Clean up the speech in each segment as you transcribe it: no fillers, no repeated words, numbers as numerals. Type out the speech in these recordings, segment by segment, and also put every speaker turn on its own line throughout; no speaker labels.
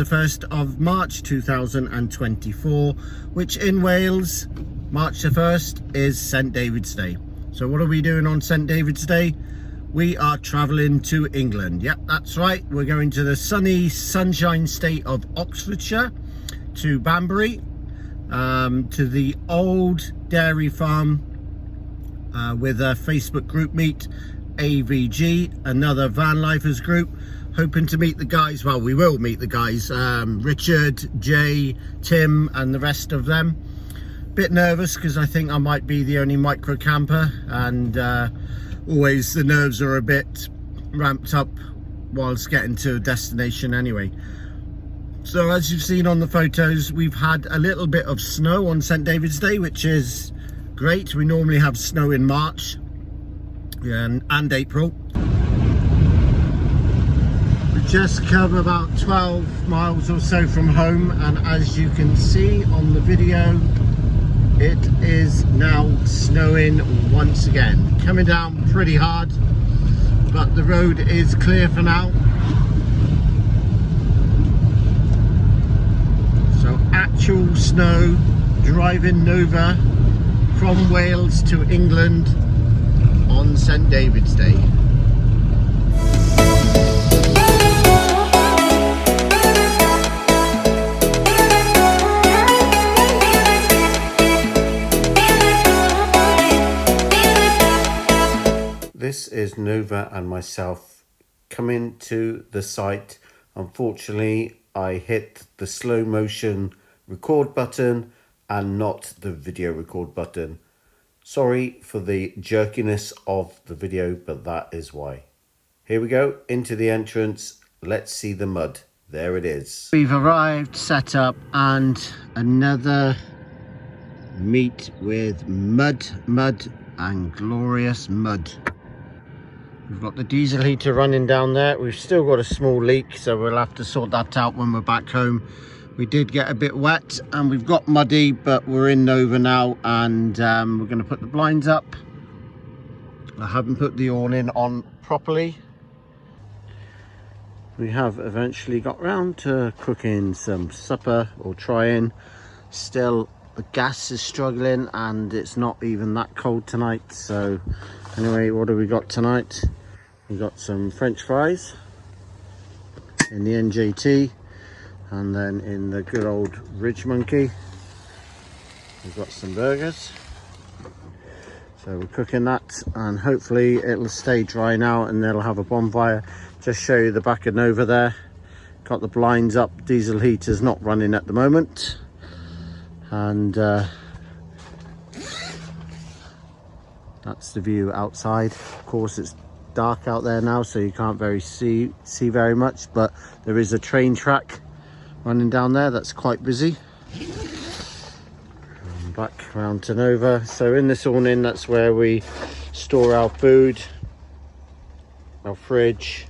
1st of March 2024, which in Wales, March the 1st is St David's Day. So what are we doing on St David's Day? We are travelling to England. Yep, that's right. We're going to the sunny, sunshine state of Oxfordshire, to Banbury, to the old dairy farm with a Facebook group meet, AVG, another Vanlifers Group. Hoping to meet the guys. Well, we will meet the guys, Richard, Jay, Tim and the rest of them. Bit nervous because I think I might be the only micro camper, and always the nerves are a bit ramped up whilst getting to a destination anyway. So as you've seen on the photos, we've had a little bit of snow on St David's Day, which is great. We normally have snow in March and April. Just come about 12 miles or so from home, and as you can see on the video, it is now snowing once again. Coming down pretty hard, but the road is clear for now. So actual snow, driving over from Wales to England on St David's Day. This is Nova and myself coming to the site. Unfortunately, I hit the slow motion record button and not the video record button. Sorry for the jerkiness of the video, but that is why. Here we go, into the entrance. Let's see the mud. There it is. We've arrived, set up, and another meet with mud and glorious mud. We've got the diesel heater running down there. We've still got a small leak, so we'll have to sort that out when we're back home. We did get a bit wet and we've got muddy, but we're in Nova now, and we're going to put the blinds up. I haven't put the awning on properly. We have eventually got round to cooking some supper, or trying. Still, the gas is struggling and it's not even that cold tonight. So anyway, what have we got tonight? We got some French fries in the NJT, and then in the good old Ridge Monkey we've got some burgers. So we're cooking that, and hopefully it'll stay dry now and they'll have a bonfire. Just show you the back of Nova there. Got the blinds up, diesel heater's not running at the moment, and that's the view outside. Of course, it's dark out there now, so you can't see very much, but there is a train track running down there that's quite busy. And back round to Nova. So in this awning, that's where we store our food, our fridge,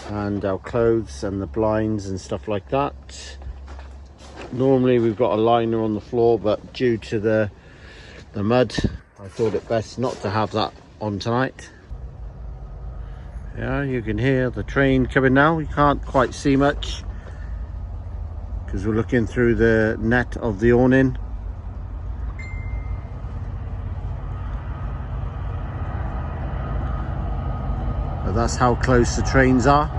and our clothes, and the blinds and stuff like that. Normally we've got a liner on the floor, but due to the mud, I thought it best not to have that on tonight. Yeah, you can hear the train coming now. You can't quite see much because we're looking through the net of the awning. But that's how close the trains are.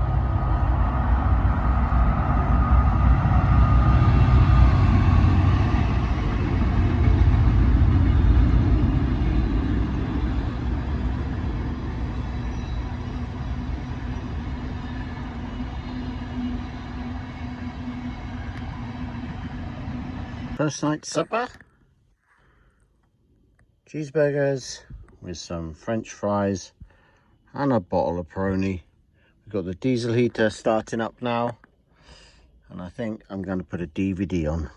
First night supper, cheeseburgers with some French fries and a bottle of Peroni. We've got the diesel heater starting up now, and I think I'm going to put a DVD on.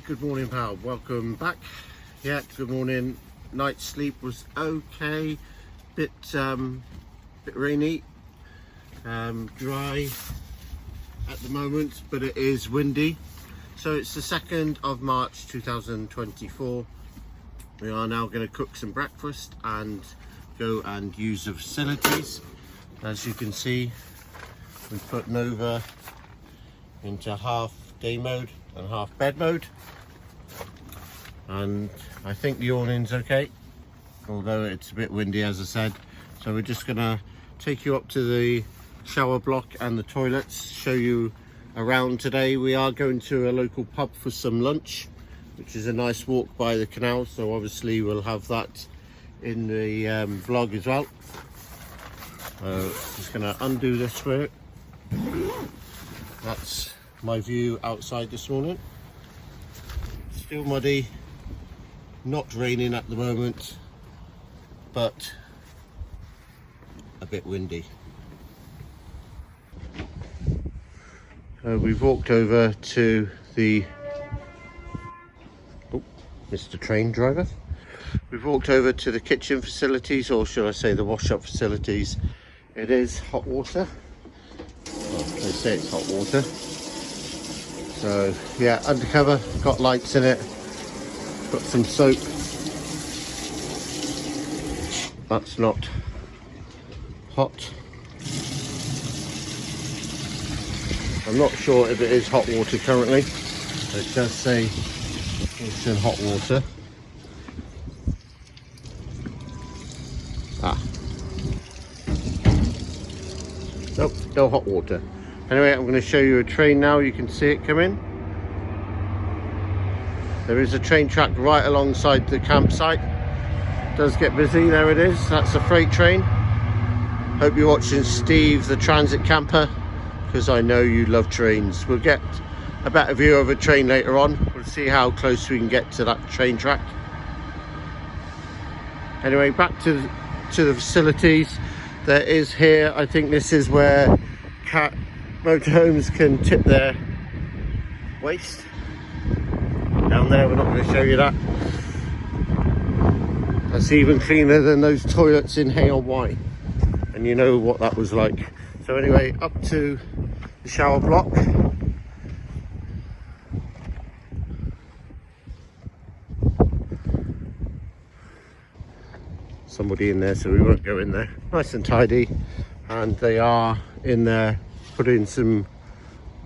good morning, pal. Welcome back. Yeah, good morning. Night's sleep was okay. Bit rainy, dry at the moment, but it is windy. So it's the 2nd of March 2024. We are now going to cook some breakfast and go and use the facilities. As you can see, we've put Nova into half day mode and half bed mode, and I think the awning's okay, although it's a bit windy, as I said. So we're just gonna take you up to the shower block and the toilets, show you around. Today we are going to a local pub for some lunch, which is a nice walk by the canal, so obviously we'll have that in the vlog as well. Just gonna undo this for it. That's my view outside this morning. Still muddy, not raining at the moment, but a bit windy. We've walked over to the Mr. Train Driver. We've walked over to the kitchen facilities, or should I say the wash-up facilities. It is hot water. Well, they say it's hot water. So yeah, undercover, got lights in it, got some soap. That's not hot. I'm not sure if it is hot water currently. It does say it's in hot water. Nope, no hot water. Anyway, I'm going to show you a train now. You can see it coming. There is a train track right alongside the campsite. It does get busy. There it is. That's a freight train. Hope you're watching Steve, the transit camper, because I know you love trains. We'll get a better view of a train later on. We'll see how close we can get to that train track. Anyway, back to the facilities. There is here, I think this is where motorhomes can tip their waste. Down there, we're not going to show you that. That's even cleaner than those toilets in Hay on Wye, and you know what that was like. So anyway, up to the shower block. Somebody in there, so we won't go in there. Nice and tidy, and they are in there putting some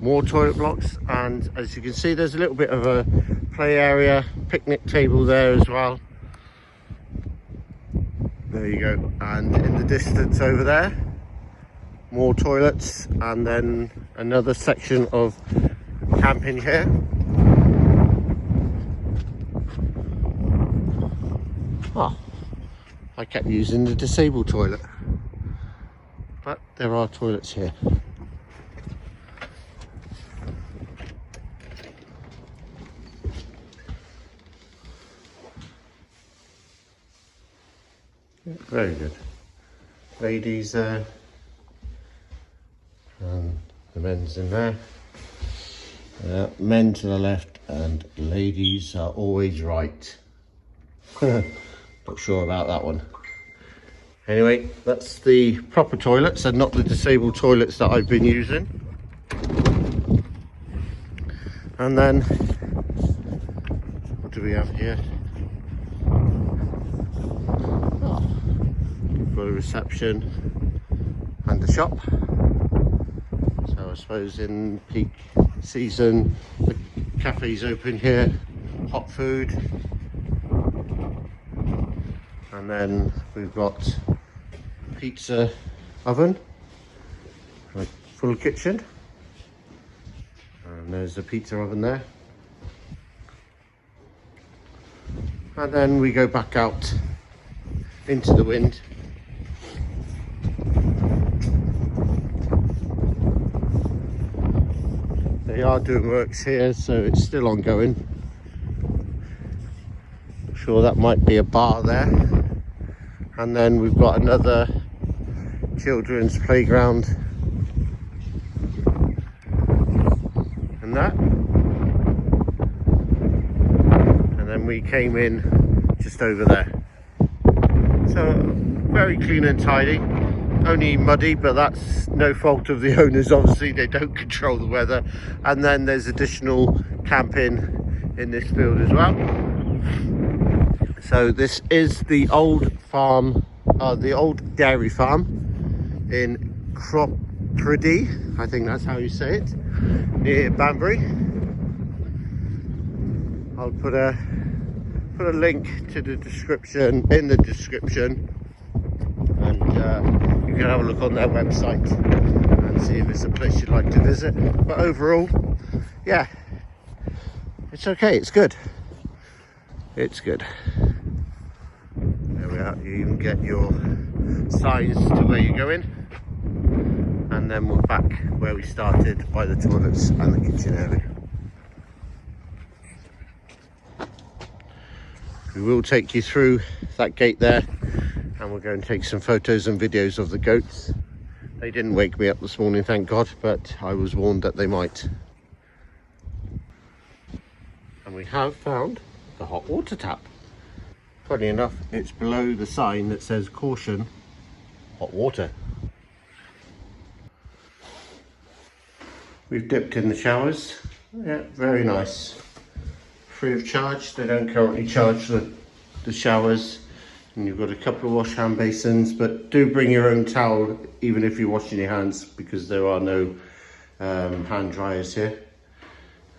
more toilet blocks. And as you can see, there's a little bit of a play area, picnic table there as well. There you go. And in the distance over there, more toilets, and then another section of camping here. Oh, I kept using the disabled toilet, but there are toilets here. Yeah, very good. Ladies there, and the men's in there. Men to the left, and ladies are always right. Not sure about that one. Anyway, that's the proper toilets and not the disabled toilets that I've been using. And then, what do we have here? Oh, we've got a reception and a shop. So I suppose in peak season, the cafe's open here, hot food. And then we've got pizza oven, like full kitchen, and there's the pizza oven there. And then we go back out into the wind. They are doing works here, so it's still ongoing. I'm sure that might be a bar there. And then we've got another children's playground and that. we came in just over there. So very clean and tidy, only muddy, but that's no fault of the owners, obviously they don't control the weather. And then there's additional camping in this field as well. So this is the old farm, the old dairy farm in Cropredy, I think that's how you say it, near Banbury. I'll put a link to the description in the description, and you can have a look on their website and see if it's a place you'd like to visit. But overall, yeah, it's okay, it's good. It's good. There we are, you even get your signs to where you're going. And then we're back where we started, by the toilets and the kitchen area. We will take you through that gate there, and we'll go and take some photos and videos of the goats. They didn't wake me up this morning, thank God, but I was warned that they might. And we have found the hot water tap. Funny enough, it's below the sign that says caution, hot water. We've dipped in the showers. Yeah, very nice. Free of charge. They don't currently charge the showers. And you've got a couple of wash hand basins, but do bring your own towel even if you're washing your hands, because there are no hand dryers here.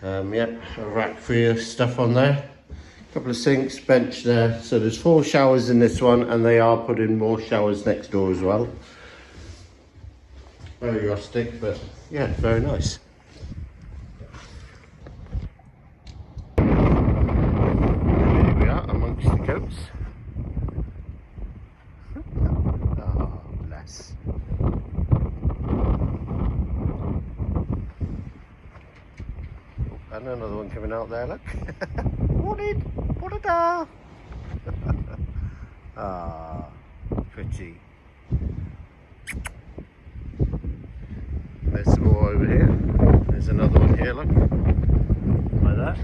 Yeah, a rack for your stuff on there. A couple of sinks, bench there. So there's 4 showers in this one, and they are putting more showers next door as well. Very rustic, but yeah, very nice. Here we are amongst the goats. Oh, bless. And another one coming out there, look. Morning, Bonada. Ah, pretty. There's some more over here. There's another one here, look. Like that.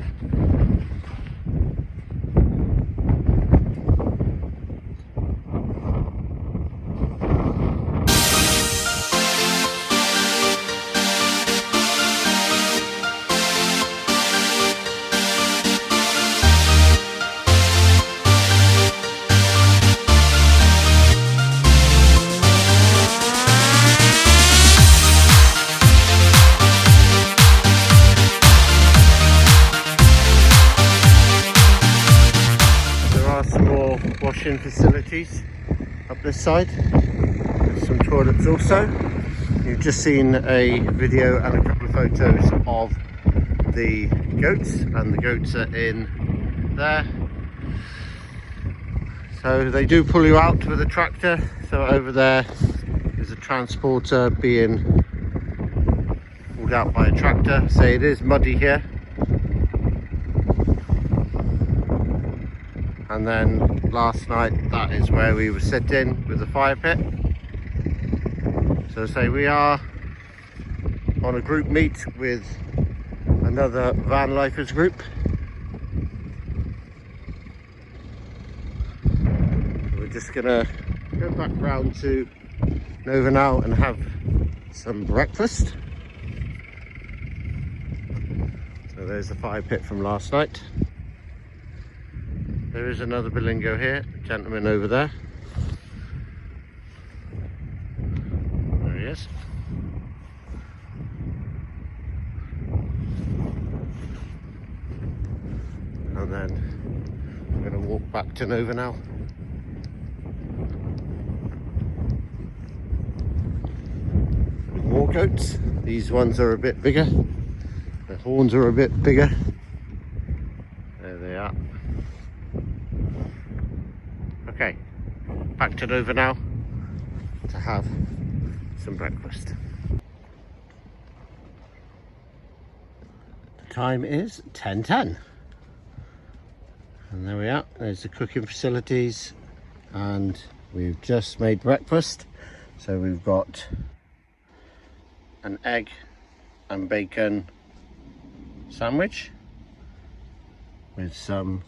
Washing facilities up this side. There's some toilets also. You've just seen a video and a couple of photos of the goats, and the goats are in there. So they do pull you out with a tractor. So over there is a transporter being pulled out by a tractor. So it is muddy here. And then last night, that is where we were sitting with the fire pit. So say we are on a group meet with another Vanlifers Group. We're just gonna go back round to Nova now and have some breakfast. So there's the fire pit from last night. There is another bilingo here, gentleman over there. There he is. And then I'm going to walk back to Nova now. More goats. These ones are a bit bigger. The horns are a bit bigger. There they are. Okay, back to Nova now to have some breakfast. The time is 10:10. And there we are, there's the cooking facilities, and we've just made breakfast. So we've got an egg and bacon sandwich with some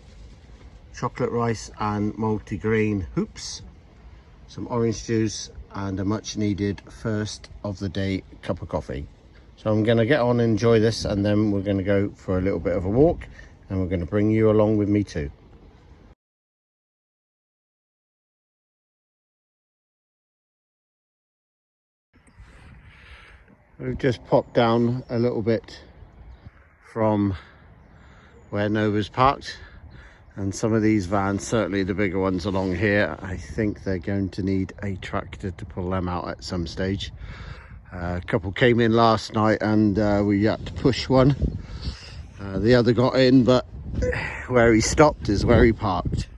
chocolate rice and multigrain hoops, some orange juice, and a much needed first of the day cup of coffee. So I'm going to get on and enjoy this, and then we're going to go for a little bit of a walk, and we're going to bring you along with me too. We've just popped down a little bit from where Nova's parked, and some of these vans, certainly the bigger ones along here, I think they're going to need a tractor to pull them out at some stage. A couple came in last night and we had to push one. The other got in, but where he stopped is where he parked.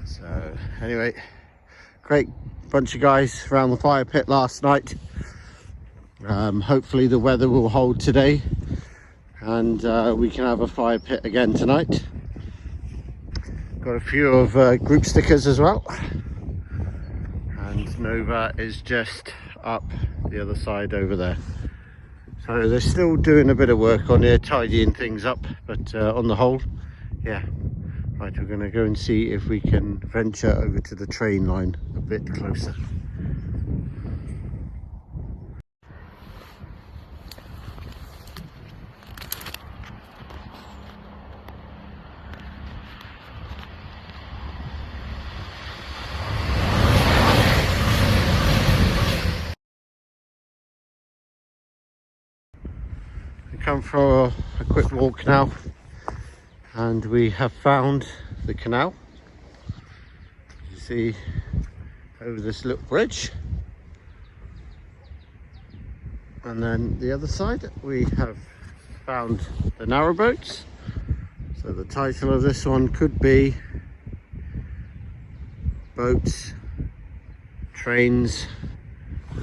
So anyway, great bunch of guys around the fire pit last night. Hopefully the weather will hold today, and we can have a fire pit again tonight. Got a few of group stickers as well, and Nova is just up the other side over there. So they're still doing a bit of work on here, tidying things up, but on the whole, yeah. Right, we're going to go and see if we can venture over to the train line a bit closer. Come for a quick walk now, and we have found the canal. You see over this little bridge, and then the other side we have found the narrowboats. So the title of this one could be Boats, Trains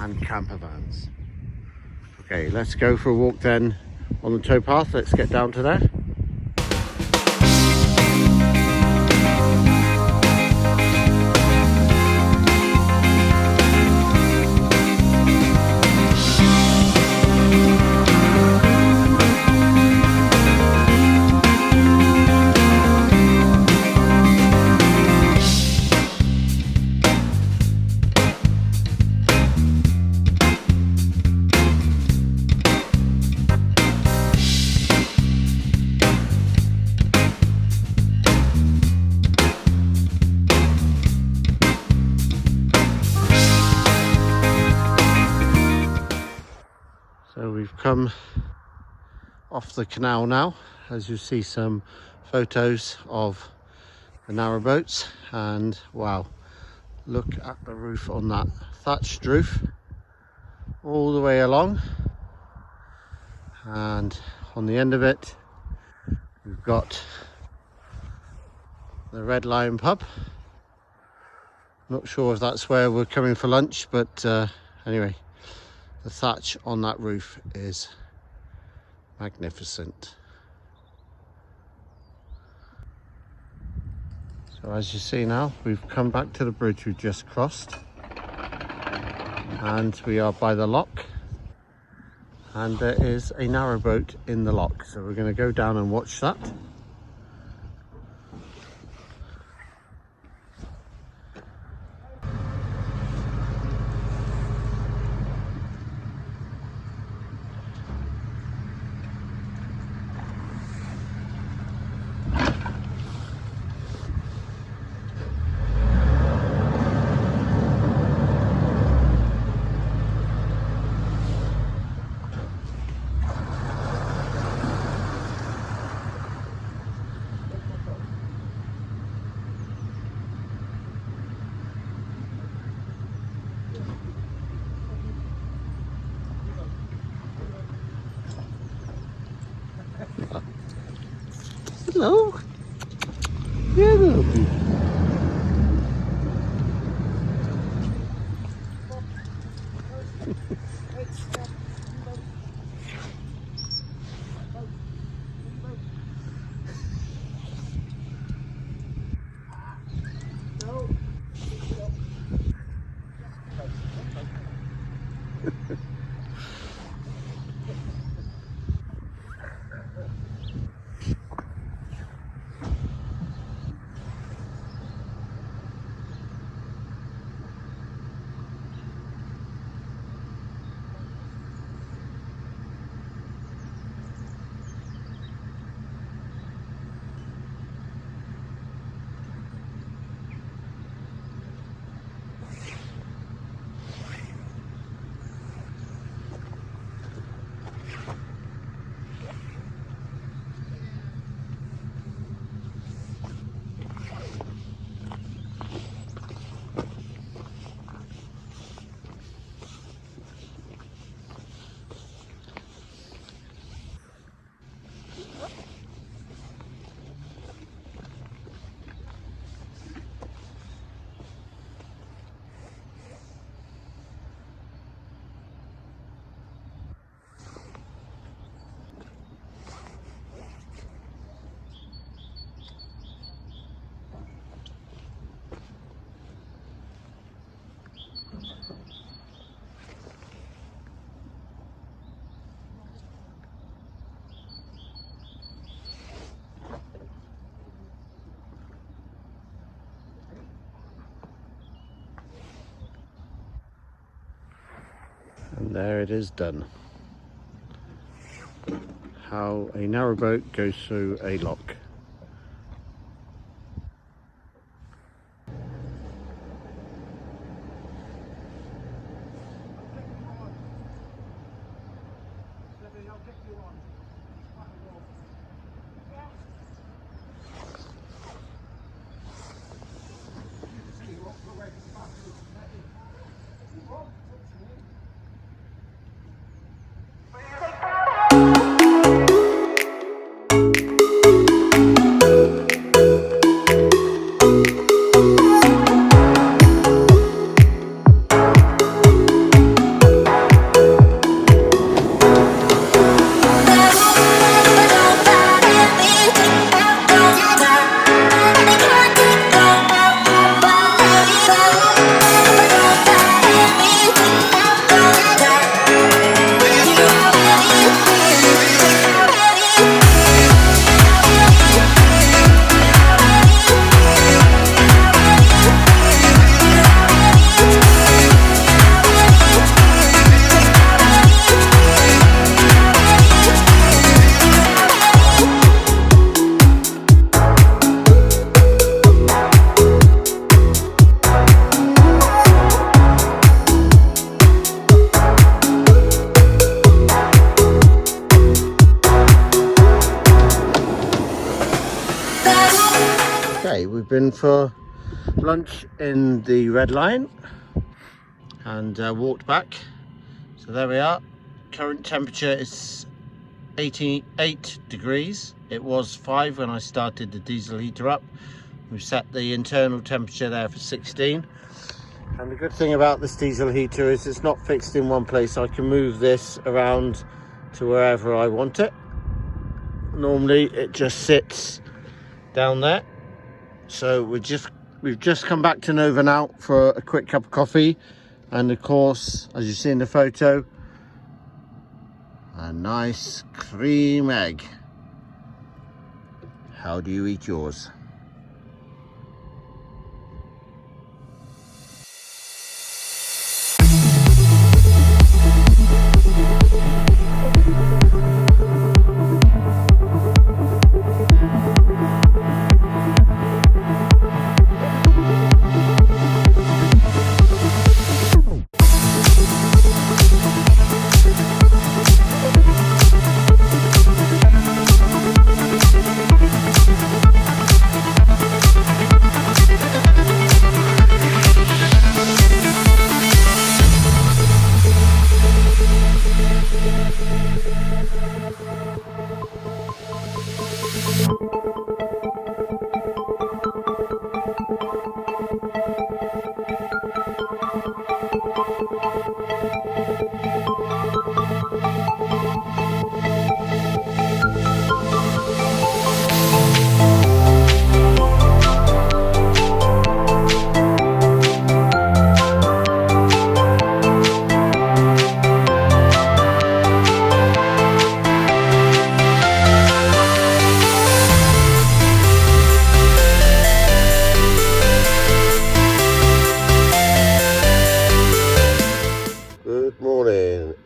and Camper Vans. Okay, let's go for a walk then on the towpath. Let's get down to there. So we've come off the canal now, as you see some photos of the narrowboats, and wow, look at the roof on that, thatched roof all the way along, and on the end of it we've got the Red Lion pub. Not sure if that's where we're coming for lunch, but anyway, the thatch on that roof is magnificent. So as you see now, we've come back to the bridge we've just crossed, and we are by the lock, and there is a narrowboat in the lock, so we're going to go down and watch that. Hello. Hello. And there it is done. How a narrowboat goes through a lock. Okay, we've been for lunch in the Red Lion and walked back. So there we are. Current temperature is 88 degrees. It was 5 when I started the diesel heater up. We've set the internal temperature there for 16. And the good thing about this diesel heater is it's not fixed in one place. I can move this around to wherever I want it. Normally it just sits down there. So we've just come back to Nova now for a quick cup of coffee, and of course, as you see in the photo, a nice cream egg. How do you eat yours?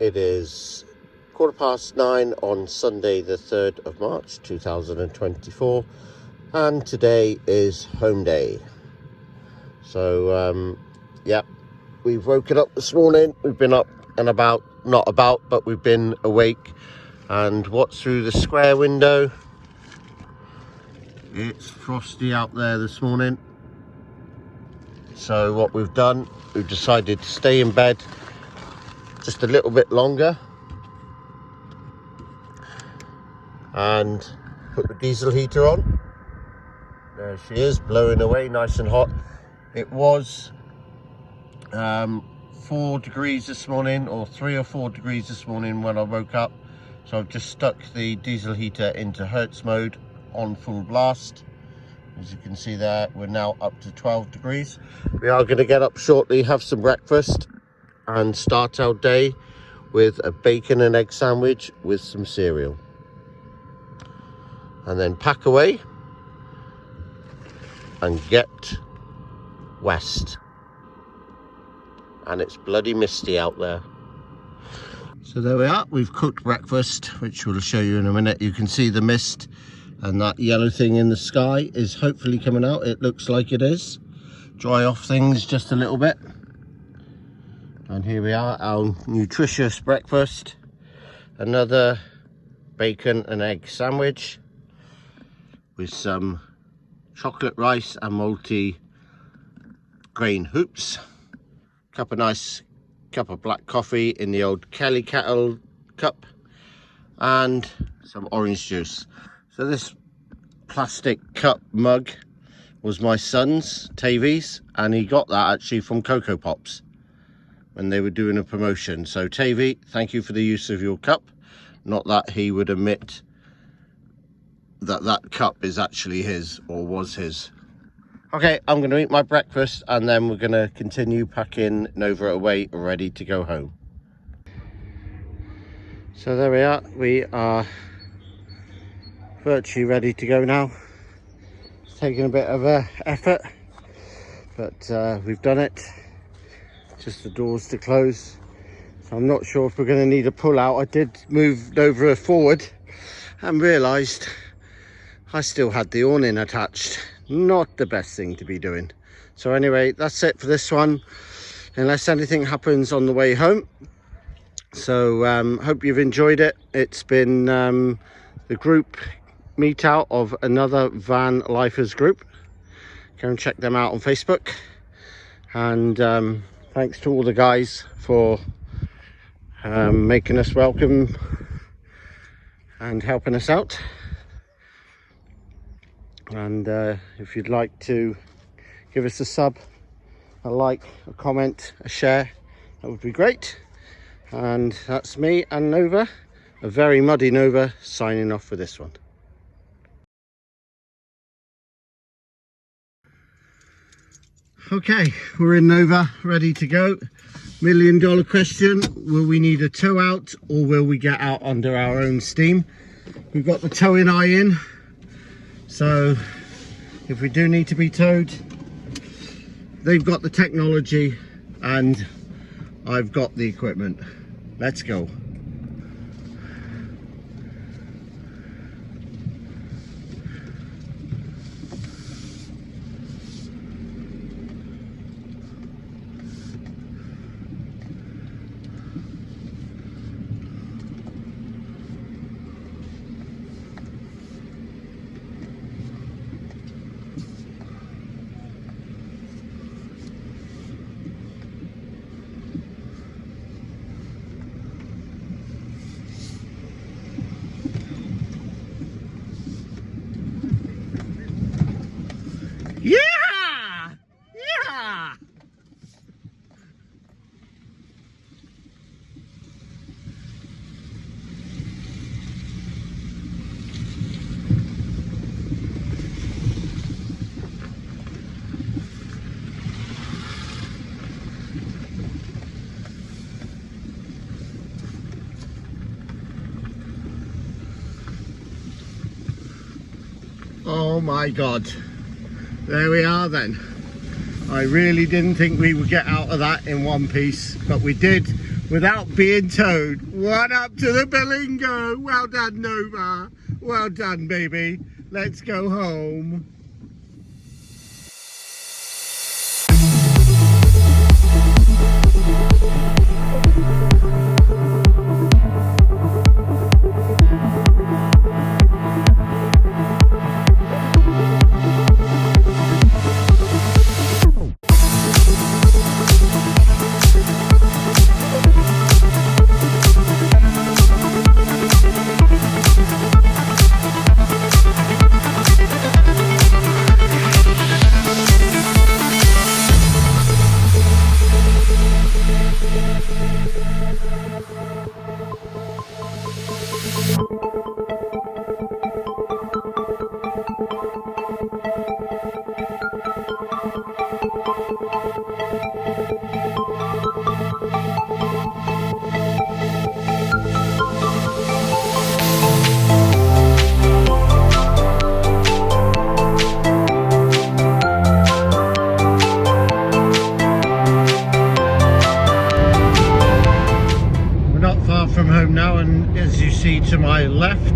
It is 9:15 on Sunday the 3rd of March 2024, and today is home day. So yeah, we've woken up this morning. We've been up and about, not about, but we've been awake. And what's through the square window? It's frosty out there this morning. So what we've done, we've decided to stay in bed just a little bit longer and put the diesel heater on. There she is, blowing away nice and hot. It was 4 degrees this morning, or 3 or 4 degrees this morning when I woke up. So I've just stuck the diesel heater into Hertz mode on full blast. As you can see there, we're now up to 12 degrees. We are going to get up shortly, have some breakfast, and start our day with a bacon and egg sandwich with some cereal. And then pack away and get west. And it's bloody misty out there. So there we are, we've cooked breakfast, which we'll show you in a minute. You can see the mist and that yellow thing in the sky is hopefully coming out. It looks like it is. Dry off things just a little bit. And here we are, our nutritious breakfast. Another bacon and egg sandwich with some chocolate rice and multi-grain hoops. Nice cup of black coffee in the old Kelly kettle cup, and some orange juice. So this plastic cup mug was my son's, Tavy's, and he got that actually from Cocoa Pops when they were doing a promotion. So Tavy, thank you for the use of your cup. Not that he would admit that that cup is actually his or was his. Okay, I'm going to eat my breakfast and then we're going to continue packing Nova away, ready to go home. So there we are virtually ready to go now. It's taken a bit of effort, but we've done it. Just the doors to close. So I'm not sure if we're going to need a pull out. I did move Nova forward and realised I still had the awning attached. Not the best thing to be doing. So anyway, that's it for this one, unless anything happens on the way home. So hope you've enjoyed it. It's been the group meet out of another Vanlifers Group. Go and check them out on Facebook. And thanks to all the guys for making us welcome and helping us out. And if you'd like to give us a sub, a like, a comment, a share, that would be great. And that's me and Nova, a very muddy Nova, signing off for this one. Okay, we're in Nova, ready to go. $1 million question, will we need a tow out or will we get out under our own steam? We've got the towing eye in. So if we do need to be towed, they've got the technology and I've got the equipment. Let's go. Yeah! Yeah! Oh my God. There we are then. I really didn't think we would get out of that in one piece, but we did without being towed. One up to the Bilingo. Well done, Nova. Well done, baby. Let's go home. from home now, and as you see to my left,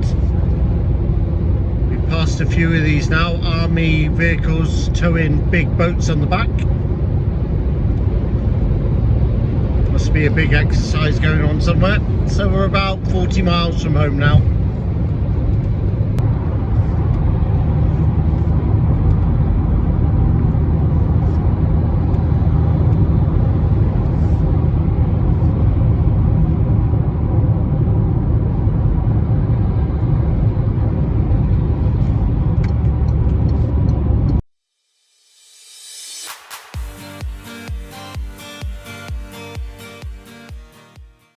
we passed a few of these now, army vehicles towing big boats on the back. Must be a big exercise going on somewhere. So we're about 40 miles from home now.